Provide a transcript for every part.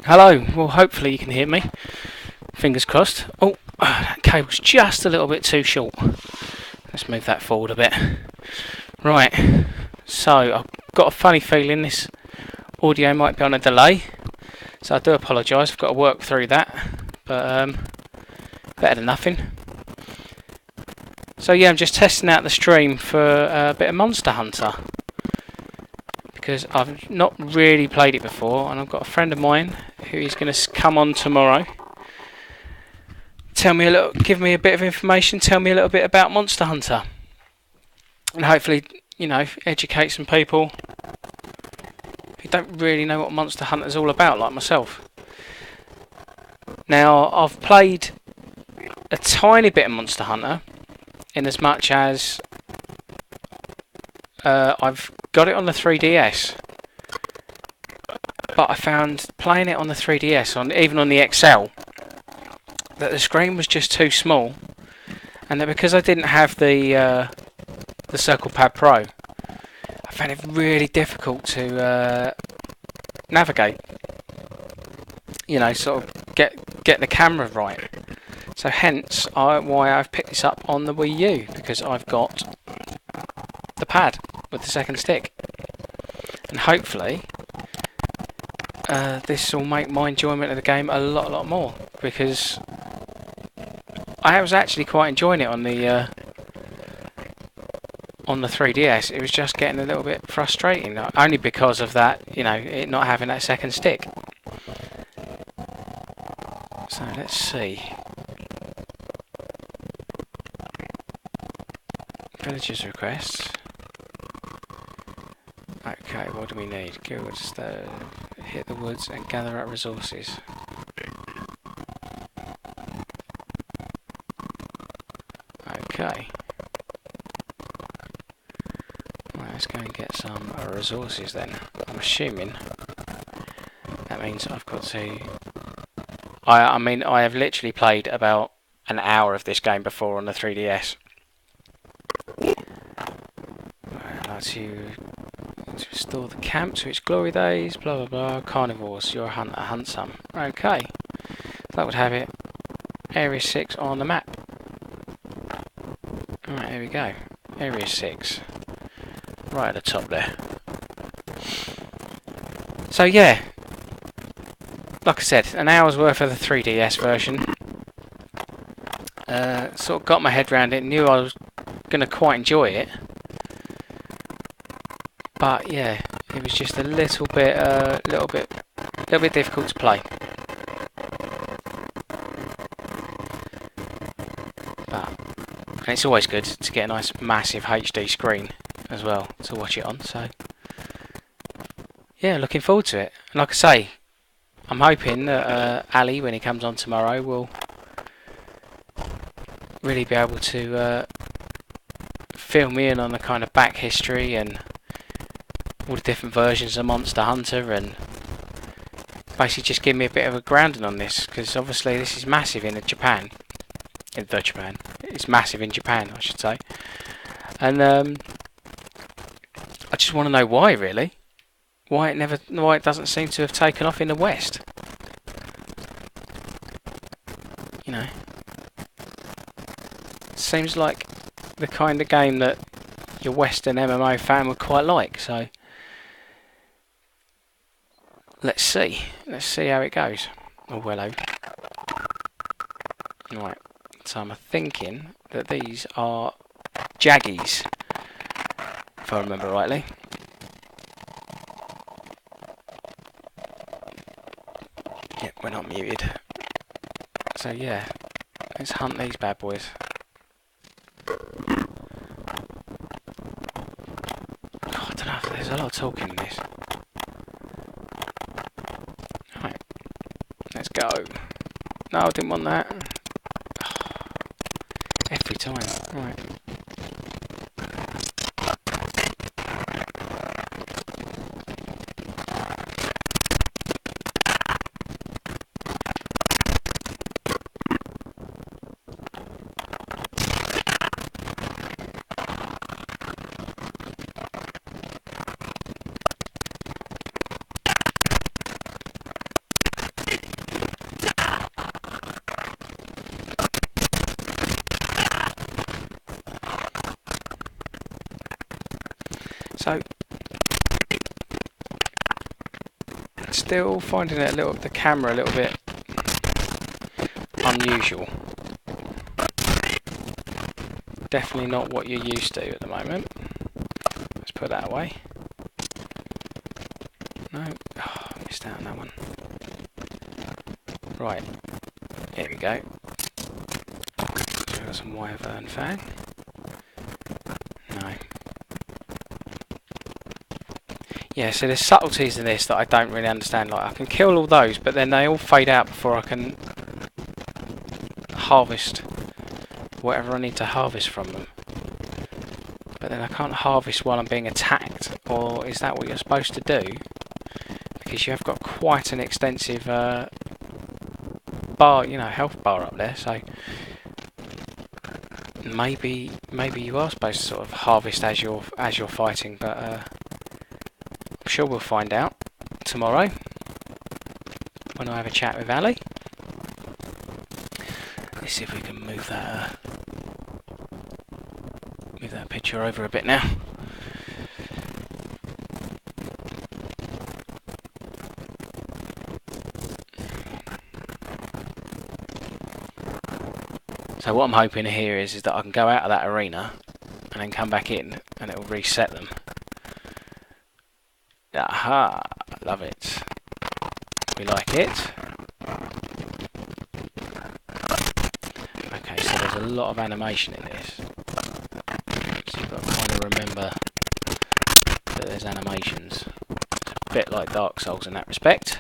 Hello, well hopefully you can hear me. Fingers crossed. Oh, that cable's just a little bit too short. Let's move that forward a bit. Right, so I've got a funny feeling this audio might be on a delay. So I do apologise, I've got to work through that. But better than nothing. So yeah, I'm just testing out the stream for a bit of Monster Hunter. Because I've not really played it before, and I've got a friend of mine who is going to come on tomorrow. Give me a bit of information, tell me a little bit about Monster Hunter. And hopefully, educate some people who don't really know what Monster Hunter is all about, like myself. Now, I've played a tiny bit of Monster Hunter, in as much as I've got it on the 3DS, but I found playing it on the 3DS, even on the XL, that the screen was just too small, and that because I didn't have the Circle Pad Pro, I found it really difficult to navigate. Sort of get the camera right. So hence why I've picked this up on the Wii U, because I've got the pad with the second stick, and hopefully this will make my enjoyment of the game a lot more, because I was actually quite enjoying it on the 3DS. It was just getting a little bit frustrating, only because of that, it not having that second stick. So let's see. Villagers' requests. Okay, what do we need? Go hit the woods and gather up resources. Okay. Right, let's go and get some resources then. I'm assuming that means I've got to... I mean, I have literally played about an hour of this game before on the 3DS. I'd like to restore the camp to its glory days, blah blah blah. Carnivores, you're a hunter, hunt some. Okay, that would have it. Area 6 on the map. Alright, here we go. Area 6. Right at the top there. So yeah, like I said, an hour's worth of the 3DS version. Sort of got my head around it, knew I was going to quite enjoy it. But yeah, it was just a little bit difficult to play. And it's always good to get a nice massive HD screen as well to watch it on. So yeah, looking forward to it. And like I say, I'm hoping that Ali, when he comes on tomorrow, will really be able to fill me in on the kind of back history and all the different versions of Monster Hunter, and basically just give me a bit of a grounding on this, because obviously this is massive in Japan. It's massive in Japan, I should say. And I just want to know why, really. Why it doesn't seem to have taken off in the West. Seems like the kind of game that your Western MMO fan would quite like, so let's see how it goes. Oh, hello. Right, so I'm thinking that these are Jaggies, if I remember rightly. Yep, we're not muted. So yeah, let's hunt these bad boys. God, I don't know, there's a lot of talking in this. Right, let's go. No, I didn't want that. Every time. Right. So, still finding it the camera a little bit unusual. Definitely not what you're used to at the moment. Let's put that away. No, oh, missed out on that one. Right, here we go. Got some Wyvern Fang. No. Yeah, so there's subtleties in this that I don't really understand. Like, I can kill all those, but then they all fade out before I can harvest whatever I need to harvest from them. But then I can't harvest while I'm being attacked, or is that what you're supposed to do? Because you have got quite an extensive bar, you know, health bar up there, so maybe you are supposed to sort of harvest as you're fighting, but I'm sure we'll find out tomorrow when I have a chat with Ali. Let's see if we can move that picture over a bit now. So what I'm hoping here is that I can go out of that arena and then come back in and it will reset them. Aha! Love it. We like it. Okay, so there's a lot of animation in this. So you've got to kind of remember that there's animations. It's a bit like Dark Souls in that respect.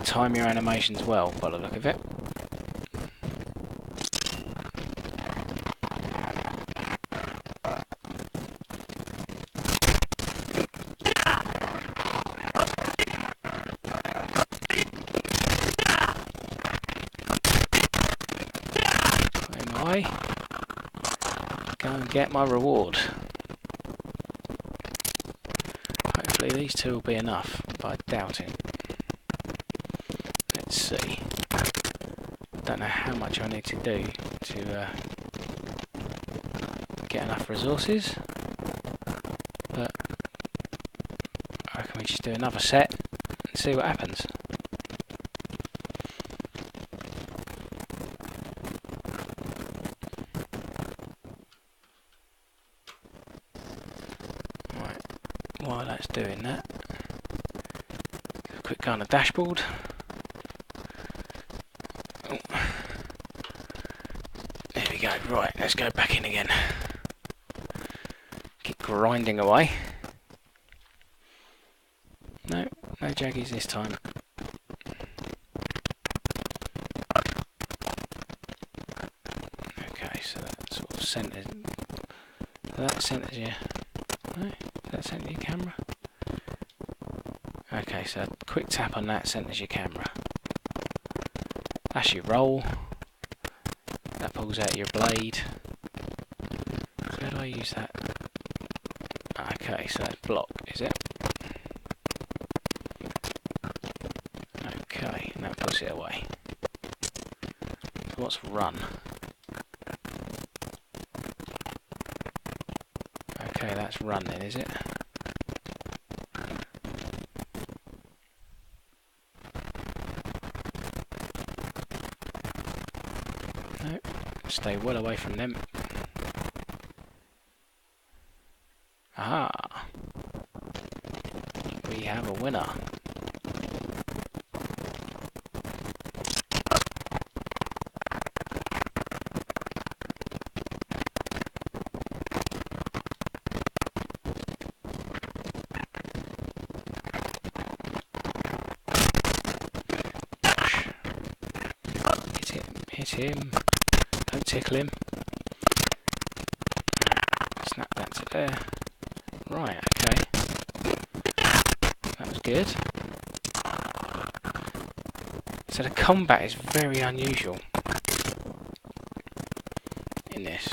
Time your animations well, by the look of it. Go and get my reward. Hopefully these two will be enough, but I doubt it. Let's see. Don't know how much I need to do to get enough resources, but I reckon we just do another set and see what happens. While that's doing that, a quick go on the dashboard. Oh. There we go. Right, let's go back in again. Keep grinding away. No jaggies this time. Okay, so that sort of centres. That centres you. No. That centre your camera? Okay, so a quick tap on that centres your camera. That's your roll. That pulls out your blade. Where do I use that? Okay, so that's block, is it? Okay, and that puts it away. So what's run? Okay, that's run then, is it? No, stay well away from them. Aha! We have a winner. Hit him. Don't tickle him. Snap that to there. Right, okay. That was good. So the combat is very unusual in this.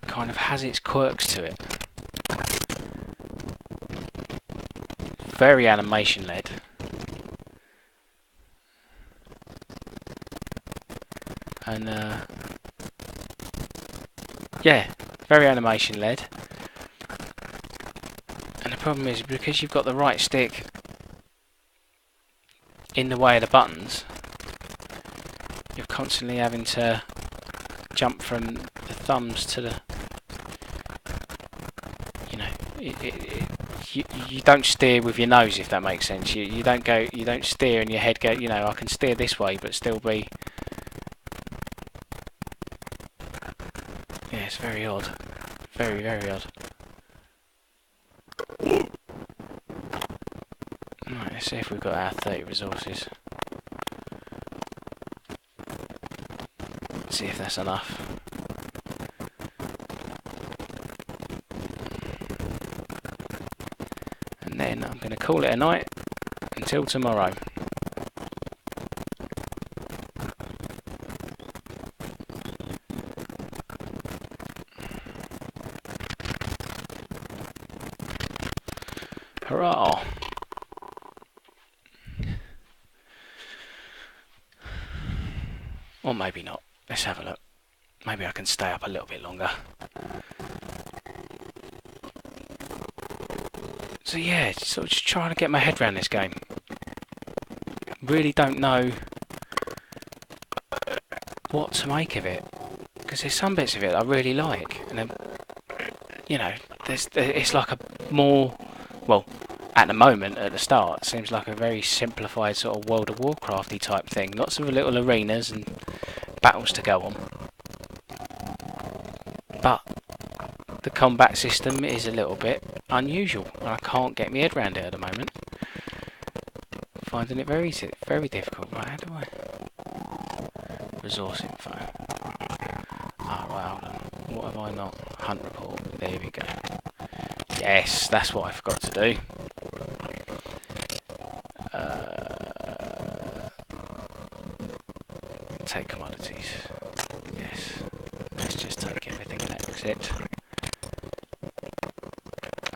Kind of has its quirks to it. Very animation led. And yeah, very animation led. And the problem is, because you've got the right stick in the way of the buttons, you're constantly having to jump from the thumbs to the, you know, you don't steer with your nose, if that makes sense. You don't steer and your head go, you know, I can steer this way but still be, yeah, it's very odd, very, very odd. Right, let's see if we've got our 30 resources. See if that's enough. And then I'm going to call it a night until tomorrow. Hurrah! Or maybe not. Let's have a look. Maybe I can stay up a little bit longer. So yeah, sort of just trying to get my head around this game. Really don't know what to make of it, because there's some bits of it I really like, and then, you know, it's like a more, well, at the moment, at the start, it seems like a very simplified sort of World of Warcrafty type thing. Lots of little arenas and battles to go on. But the combat system is a little bit unusual, and I can't get my head around it at the moment. Finding it very difficult. Right, how do I... Resource info. Ah, right, hold on. What have I not? Hunt report. There we go. Yes, that's what I forgot to do. Take commodities. Yes. Let's just take everything and exit.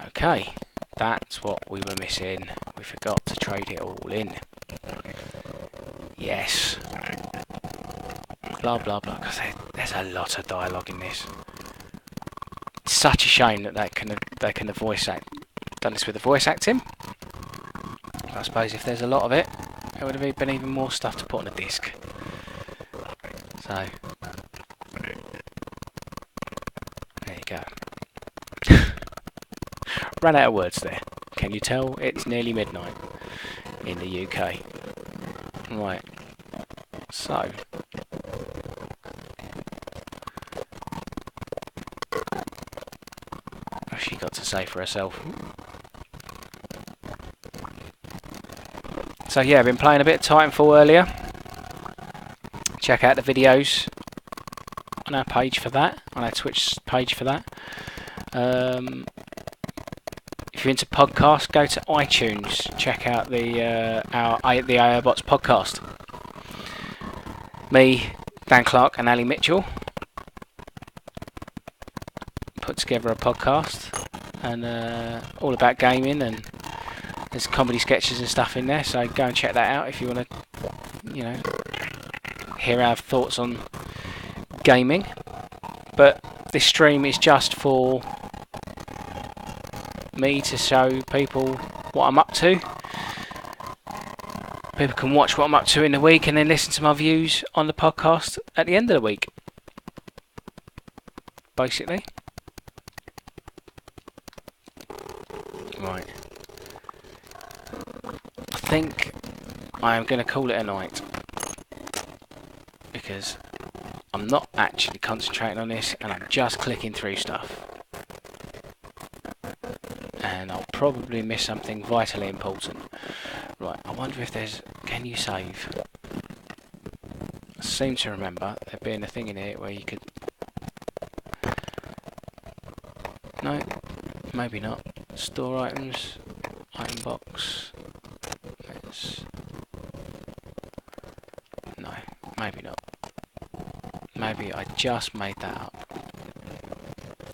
Okay, that's what we were missing. We forgot to trade it all in. Yes. Blah blah blah. Because there's a lot of dialogue in this. It's such a shame that they can have voice act done this with the voice acting. I suppose if there's a lot of it, there would have been even more stuff to put on a disc. So there you go. Ran out of words there. Can you tell? It's nearly midnight in the UK. Right. So what's she got to say for herself? So yeah, I've been playing a bit of Titanfall earlier. Check out the videos on our page for that, on our Twitch page for that. If you're into podcasts, go to iTunes. Check out the AOBots podcast. Me, Dan Clark, and Ali Mitchell put together a podcast, and all about gaming, and there's comedy sketches and stuff in there. So go and check that out if you want to, you know, hear our thoughts on gaming. But this stream is just for me to show people what I'm up to. People can watch what I'm up to in the week and then listen to my views on the podcast at the end of the week, basically. Right. I think I am going to call it a night, because I'm not actually concentrating on this and I'm just clicking through stuff. And I'll probably miss something vitally important. Right, I wonder if there's... Can you save? I seem to remember there being a thing in here where you could... No, maybe not. Store items, item box. Let's... No, maybe not. Maybe I just made that up.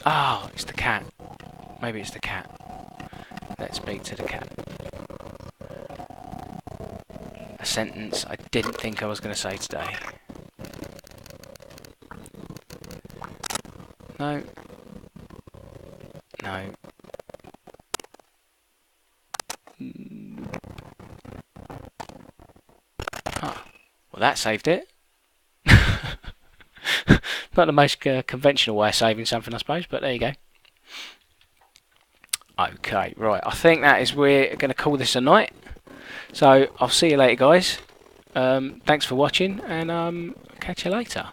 Oh, it's the cat. Maybe it's the cat. Let's speak to the cat. A sentence I didn't think I was going to say today. No. No. Oh, well, that saved it. Not the most conventional way of saving something, I suppose, but there you go. Okay, right. I think that is we're going to call this a night. So I'll see you later, guys. Thanks for watching, and catch you later.